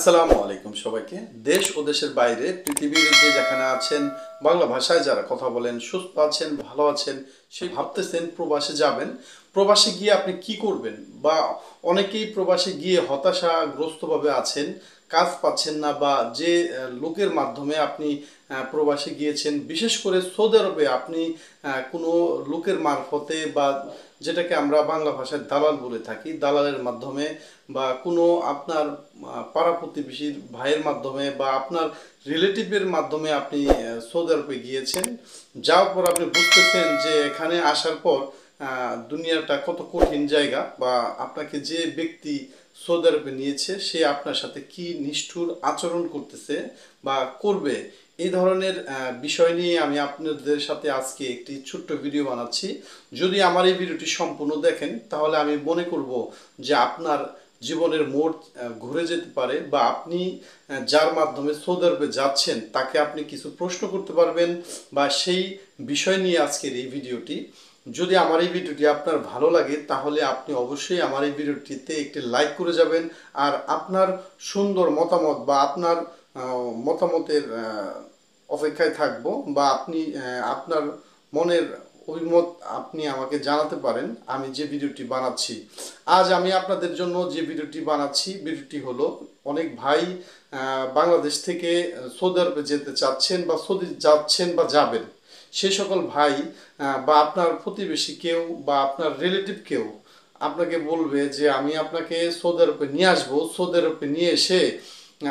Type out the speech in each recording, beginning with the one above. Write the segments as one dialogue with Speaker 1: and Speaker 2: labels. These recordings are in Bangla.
Speaker 1: আসসালামু আলাইকুম সবাইকে। দেশ ও দেশের বাইরে পৃথিবীর যে যেখানে আছেন, বাংলা ভাষায় যারা কথা বলেন, সুস্থ আছেন, ভালো আছেন, সেই ভাবতেছেন প্রবাসে যাবেন। প্রবাসে গিয়ে আপনি কি করবেন, বা অনেকেই প্রবাসে গিয়ে হতাশাগ্রস্তভাবে আছেন, কাজ পাচ্ছেন না, বা যে লোকের মাধ্যমে আপনি প্রবাসে গিয়েছেন, বিশেষ করে সৌদি আরবে আপনি কোনো লোকের মারফতে, বা যেটাকে আমরা বাংলা ভাষায় দালাল বলে থাকি, দালালের মাধ্যমে, বা কোনো আপনার পাড়া প্রতিবেশীর ভাইয়ের মাধ্যমে, বা আপনার রিলেটিভের মাধ্যমে আপনি সৌদি আরবে গিয়েছেন। যাওয়ার পর আপনি বুঝতেছেন যে এখানে আসার পর দুনিয়াটা কত কঠিন জায়গা, বা আপনাকে যে ব্যক্তি সৌদি আরবে নিয়েছে সে আপনার সাথে কি নিষ্ঠুর আচরণ করতেছে বা করবে, এই ধরনের বিষয় নিয়ে আমি আপনাদের সাথে আজকে একটি ছোট্ট ভিডিও বানাচ্ছি। যদি আমার এই ভিডিওটি সম্পূর্ণ দেখেন তাহলে আমি মনে করব যে আপনার জীবনের মোড় ঘুরে যেতে পারে, বা আপনি যার মাধ্যমে সৌদি আরবে যাচ্ছেন তাকে আপনি কিছু প্রশ্ন করতে পারবেন, বা সেই বিষয় নিয়ে আজকের এই ভিডিওটি। যদি আমার এই ভিডিওটি আপনার ভালো লাগে তাহলে আপনি অবশ্যই আমার এই ভিডিওটিতে একটি লাইক করে যাবেন, আর আপনার সুন্দর মতামত বা আপনার মতামতের অপেক্ষায় থাকবো, বা আপনি আপনার মনের অভিমত আপনি আমাকে জানাতে পারেন আমি যে ভিডিওটি বানাচ্ছি। আজ আমি আপনাদের জন্য যে ভিডিওটি বানাচ্ছি, ভিডিওটি হলো অনেক ভাই বাংলাদেশ থেকে সৌদি আরবে যেতে চাচ্ছেন, বা সৌদি যাচ্ছেন বা যাবেন। সে সকল ভাই বা আপনার প্রতিবেশী কেউ বা আপনার রিলেটিভ কেউ আপনাকে বলবে যে আমি আপনাকে সৌদি আরবে নিয়ে আসবো, সৌদি আরবে নিয়ে এসে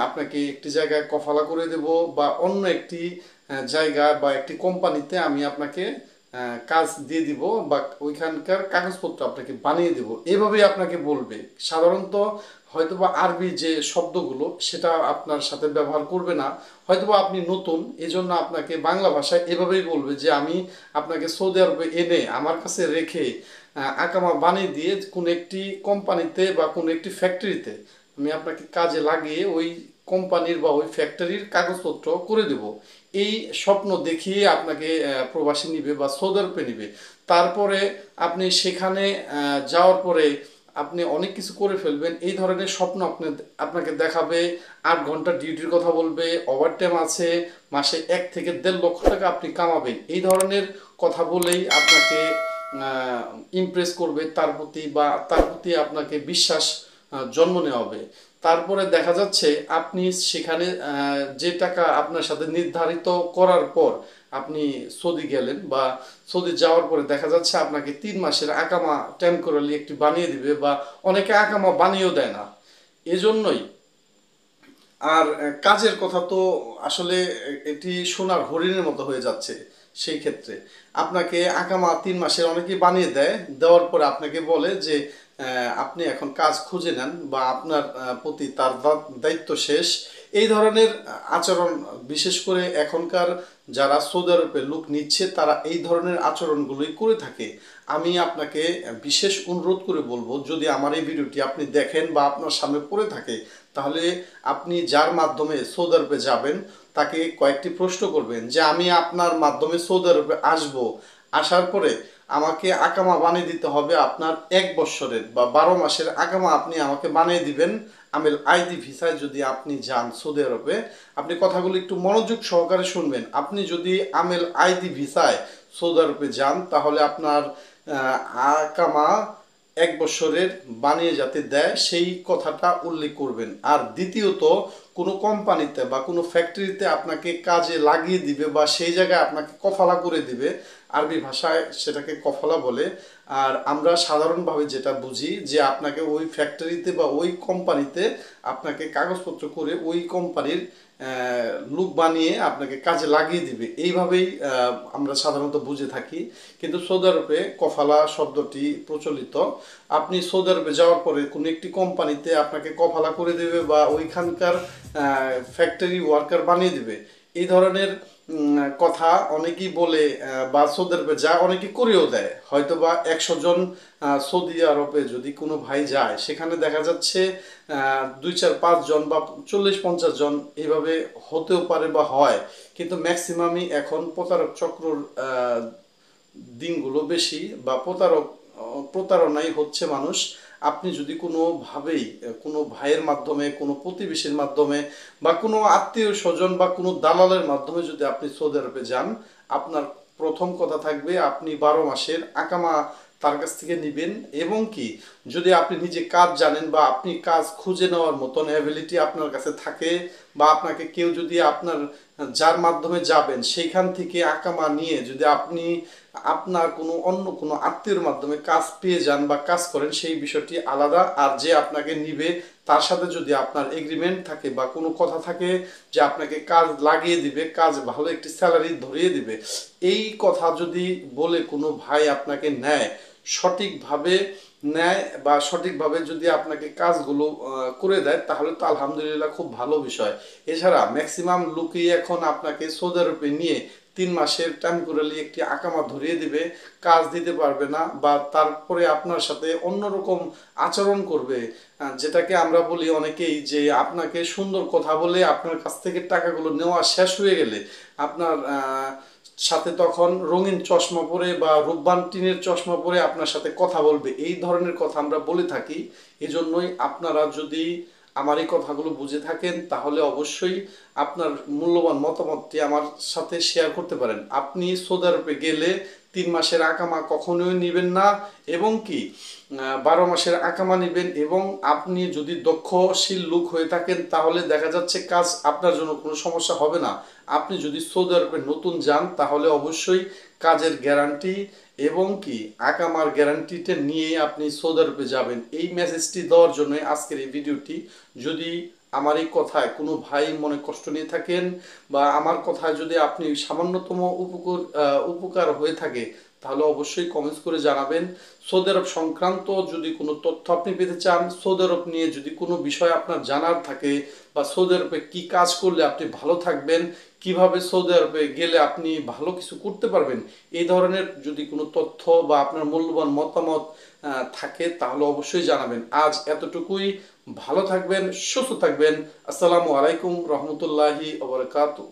Speaker 1: আপনাকে একটি জায়গায় কফালা করে দেব, বা অন্য একটি জায়গা বা একটি কোম্পানিতে আমি আপনাকে কাজ দিয়ে দিব, বা ওইখানকার কাগজপত্র আপনাকে বানিয়ে দেব, এভাবেই আপনাকে বলবে। সাধারণত হয়তোবা আরবি যে শব্দগুলো সেটা আপনার সাথে ব্যবহার করবে না, হয়তোবা আপনি নতুন, এজন্য আপনাকে বাংলা ভাষায় এভাবেই বলবে যে আমি আপনাকে সৌদি আরবে এনে আমার কাছে রেখে আকামা বানিয়ে দিয়ে কোনো একটি কোম্পানিতে বা কোনো একটি ফ্যাক্টরিতে আমি আপনাকে কাজে লাগিয়ে ওই কোম্পানির বা ওই ফ্যাক্টরির কাগজপত্র করে দেব। এই স্বপ্ন দেখিয়ে আপনাকে প্রবাসী নিবে বা সৌদি আরবে নিবে। তারপরে আপনি সেখানে যাওয়ার পরে আপনি অনেক কিছু করে ফেলবেন, এই ধরনের স্বপ্ন আপনাকে দেখাবে। 8 ঘন্টা ডিউটির কথা বলবে, ওভারটাইম আছে, মাসে 1 থেকে 1.5 লক্ষ টাকা আপনি কামাবেন, এই ধরনের কথা বলেই আপনাকে ইমপ্রেস করবে তার প্রতি, বা তার প্রতি আপনাকে বিশ্বাস জন্ম নেওয়া হবে। তারপরে দেখা যাচ্ছে আপনি সেখানে যে টাকা আপনার সাথে নির্ধারিত করার পর আপনি সৌদি গেলেন, বা সৌদি যাওয়ার পরে দেখা যাচ্ছে আপনাকে 3 মাসের আকামা টেম্পোরারি একটি বানিয়ে দিবে, বা অনেকে আকামা বানিয়েও দেয় না। এজন্যই আর কাজের কথা তো আসলে এটি সোনার হরিণের মতো হয়ে যাচ্ছে। সেই ক্ষেত্রে আপনাকে আকামা 3 মাসের অনেকেই বানিয়ে দেয়, দেওয়ার পরে আপনাকে বলে যে আপনি এখন কাজ খুঁজে নেন, বা আপনার প্রতি তার দায়িত্ব শেষ। এই ধরনের আচরণ, বিশেষ করে এখনকার যারা সৌদি আরবে লোক নিচ্ছে তারা এই ধরনের আচরণগুলোই করে থাকে। আমি আপনাকে বিশেষ অনুরোধ করে বলবো, যদি আমার এই ভিডিওটি আপনি দেখেন বা আপনার সামনে পড়ে থাকে, তাহলে আপনি যার মাধ্যমে সৌদি আরবে যাবেন তাকে কয়েকটি প্রশ্ন করবেন যে আমি আপনার মাধ্যমে সৌদি আরবে আসবো, আসার পরে আমাকে আকামা বানিয়ে দিতে হবে আপনার 1 বছরের বা 12 মাসের আকামা আপনি আমাকে বানিয়ে দিবেন আমেল আইডি ভিসায়। যদি আপনি যান সৌদি আরবে, আপনি কথাগুলো একটু মনোযোগ সহকারে শুনবেন। আপনি যদি আমেল আইডি ভিসায় সৌদি আরবে যান তাহলে আপনার আকামা 1 বছরের বানিয়ে যাতে দেয় সেই কথাটা উল্লেখ করবেন। আর দ্বিতীয়ত, কোনো কোম্পানিতে বা কোনো ফ্যাক্টরিতে আপনাকে কাজে লাগিয়ে দিবে, বা সেই জায়গায় আপনাকে কফালা করে দিবে, আরবি ভাষায় সেটাকে কফালা বলে। আর আমরা সাধারণভাবে যেটা বুঝি যে আপনাকে ওই ফ্যাক্টরিতে বা ওই কোম্পানিতে আপনাকে কাগজপত্র করে ওই কোম্পানির লোক বানিয়ে আপনাকে কাজে লাগিয়ে দিবে, এইভাবেই আমরা সাধারণত বুঝে থাকি। কিন্তু সৌদি আরবে কফালা শব্দটি প্রচলিত। আপনি সৌদি আরবে যাওয়ার পরে কোনো একটি কোম্পানিতে আপনাকে কফালা করে দেবে, বা ওইখানকার ফ্যাক্টরি ওয়ার্কার বানিয়ে দিবে, এই ধরনের কথা অনেকেই বলে, বা সৌদি আরবে যায়, অনেকে করেও দেয়। হয়তো বা 100 জন সৌদি আরবে যদি কোনো ভাই যায়, সেখানে দেখা যাচ্ছে 2 4 5 জন বা 40 50 জন এইভাবে হতেও পারে বা হয়। কিন্তু ম্যাক্সিমামই এখন প্রতারক চক্রর দিনগুলো বেশি, বা প্রতারণাই হচ্ছে মানুষ। আপনি যদি কোনোভাবেই কোনো ভাইয়ের মাধ্যমে, কোনো প্রতিবেশীর মাধ্যমে বা কোনো আত্মীয় স্বজন বা কোনো দালালের মাধ্যমে যদি আপনি সৌদি আরবে যান, আপনার প্রথম কথা থাকবে আপনি 12 মাসের আকামা তার কাছ থেকে নিবেন। এবং কি যদি আপনি নিজে কাজ জানেন বা আপনি কাজ খুঁজে নেওয়ার মতন অ্যাবিলিটি আপনার কাছে থাকে, বা আপনাকে কেউ যদি আপনার যার মাধ্যমে যাবেন সেইখান থেকে আকামা নিয়ে যদি আপনি আপনার কোনো অন্য কোনো আত্মীয়র মাধ্যমে কাজ পেয়ে যান বা কাজ করেন, সেই বিষয়টি আলাদা। আর যে আপনাকে নিবে তার সাথে যদি আপনার এগ্রিমেন্ট থাকে বা কোনো কথা থাকে যে আপনাকে কাজ লাগিয়ে দিবে, কাজ ভালো একটি স্যালারি ধরিয়ে দিবে, এই কথা যদি বলে কোনো ভাই আপনাকে নেয়, সঠিকভাবে নেয় বা সঠিকভাবে যদি আপনাকে কাজগুলো করে দেয়, তাহলে তো আলহামদুলিল্লাহ খুব ভালো বিষয়। এছাড়া ম্যাক্সিমাম লোকই এখন আপনাকে সৌদি আরবে নিয়ে 3 মাসের টেম্পোরারি একটি আকামা ধরিয়ে দিবে, কাজ দিতে পারবে না বা তারপরে আপনার সাথে অন্যরকম আচরণ করবে, যেটাকে আমরা বলি অনেকেই যে আপনাকে সুন্দর কথা বলে আপনার কাছ থেকে টাকাগুলো নেওয়া শেষ হয়ে গেলে আপনার সাথে তখন রঙিন চশমা পরে বা রূপবান টিনের চশমা পরে আপনার সাথে কথা বলবে। এই ধরনের কথা আমরা বলে থাকি। এজন্যই আপনারা যদি আমার এই কথাগুলো বুঝে থাকেন, তাহলে অবশ্যই আপনার মূল্যবান মতামতটি আমার সাথে শেয়ার করতে পারেন। আপনি সৌদি আরবে গেলে 3 মাসের আকামা কখনোই নেবেন না, এবং কি 12 মাসের আকামা নেবেন। এবং আপনি যদি দক্ষশীল লোক হয়ে থাকেন, তাহলে দেখা যাচ্ছে কাজ আপনার জন্য কোনো সমস্যা হবে না। আপনি যদি সৌদি আরবে নতুন যান, তাহলে অবশ্যই কাজের গ্যারান্টি এবং কি আকামার গ্যারান্টিটা নিয়ে আপনি সৌদি আরবে যাবেন। এই মেসেজটি দেওয়ার জন্য আজকের এই ভিডিওটি। যদি আমার এই কথায় কোনো ভাই মনে কষ্ট নিয়ে থাকেন বা আমার কথায় যদি আপনি সামান্যতম উপকার হয়ে থাকে, তাহলে অবশ্যই কমেন্টস করে জানাবেন। সৌদি আরব সংক্রান্ত যদি কোনো তথ্য আপনি পেতে চান, সৌদি আরব নিয়ে যদি কোনো বিষয় আপনার জানার থাকে, বা সৌদি আরবে কী কাজ করলে আপনি ভালো থাকবেন, কিভাবে সৌদি আরবে গেলে আপনি ভালো কিছু করতে পারবেন, এই ধরনের যদি কোনো তথ্য বা আপনার মূল্যবান মতামত থাকে, তাহলে অবশ্যই জানাবেন। আজ এতটুকুই। ভালো থাকবেন, সুস্থ থাকবেন। আসসালামু আলাইকুম রহমতুল্লাহি ওয়া বারাকাতুহু।